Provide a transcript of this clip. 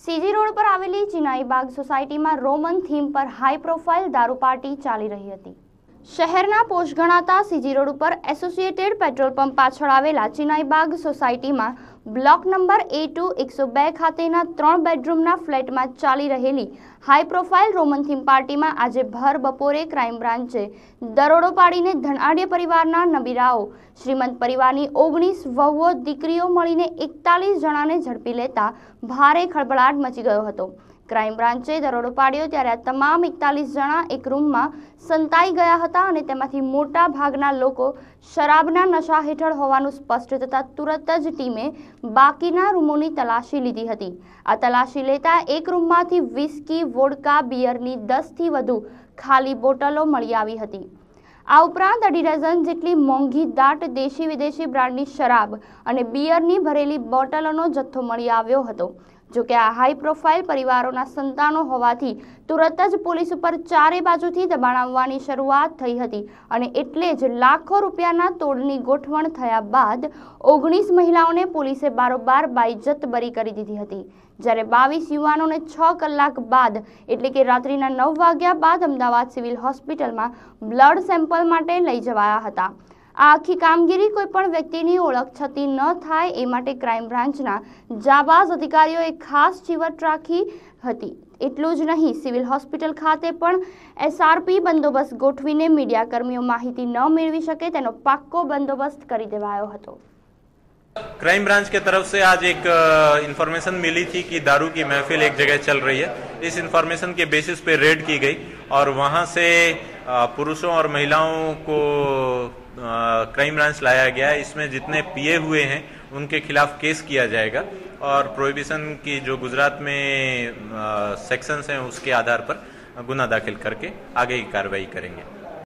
CG road પર આવેલી ચિનાઈબાગ સોસાયટીમાં રોમન થીમ પર હાઈ પ્રોફાઇલ દારૂ પાર્ટી ચાલી રહી હતી। શહેરના પોશ ગણાતા સીજી રોડ ઉપર એસોસિએટેડ પેટ્રોલ પંપ પાછળ આવેલા ચિનાઈબાગ સોસાયટીમાં બ્લોક નંબર A2 102 ખાતેના 3 બેડરૂમના ફ્લેટમાં ચાલી રહેલી હાઈ પ્રોફાઇલ રોમન થીમ પાર્ટીમાં આજે ભર બપોરે ક્રાઇમ બ્રાન્ચે દરોડો પાડીને ધનાઢ્ય પરિવારના નબીરાઓ શ્રીમંત પરિવારની 19 વહુઓ દીકરીઓ મળીને 41 જણાને ઝડપી લેતા ભારે ખળભળાટ મચી ગયો હતો। ક્રાઇમ બ્રાન્ચે દરોડો પાડ્યો ત્યારે આ તમામ 41 જણા એક રૂમમાં સંતાઈ ગયા હતા અને તેમાંથી મોટા ભાગના લોકો શરાબના નશા હેઠળ હોવાનું સ્પષ્ટ થતાં તુરત જ ટીમે બાકીના રૂમોની તલાશી લીધી હતી। આ તલાશી લેતા એક રૂમમાંથી વિસ્કી, વોડકા, બિયરની 10થી વધુ ખાલી બોટલો મળી આવી હતી। આ ઉપરાંત 2.5 ડઝન જેટલી મોંઘી દાટ દેશી વિદેશી બ્રાન્ડની શરાબ અને બિયરની ભરેલી બોટલોનો જથ્થો મળી આવ્યો હતો। જો કે આ હાઈ પ્રોફાઇલ પરિવારોના સંતાનો હોવાથી તુરત જ પોલીસ ઉપર ચારે બાજુથી દબાણ આવવાની શરૂઆત થઈ હતી અને એટલે જ લાખો રૂપિયાના તોડની ગોઠવણ થયા બાદ 19 મહિલાઓને પોલીસે બારોબાર બાઇજ્જત બરી કરી દીધી હતી। જ્યારે 22 યુવાનોને 6 કલાક બાદ એટલે કે રાત્રિના 9 વાગ્યા બાદ અમદાવાદ સિવિલ હોસ્પિટલમાં બ્લડ સેમ્પલ માટે લઈ જવાયા હતા। આ આખી કામગીરી કોઈ પણ વ્યક્તિની ઓળખ છતી ન થાય એ માટે ક્રાઇમ બ્રાન્ચના જાબાઝ અધિકારીઓએ ખાસ ચીવટ રાખી હતી। એટલું જ નહીં, સિવિલ હોસ્પિટલ ખાતે પણ SRP બંદોબસ્ત ગોઠવીને મીડિયાકર્મીઓ માહિતી ન મેળવી શકે તેનો પાક્કો બંદોબસ્ત કરી દેવાયો હતો। क्राइम ब्रांच के तरफ से आज एक इन्फॉर्मेशन मिली थी कि दारू की महफिल एक जगह चल रही है। इस इन्फॉर्मेशन के बेसिस पे रेड की गई और वहां से पुरुषों और महिलाओं को क्राइम ब्रांच लाया गया। इसमें जितने पिए हुए हैं उनके खिलाफ केस किया जाएगा और प्रोहिबिशन की जो गुजरात में सेक्शंस हैं उसके आधार पर गुना दाखिल करके आगे की कार्रवाई करेंगे।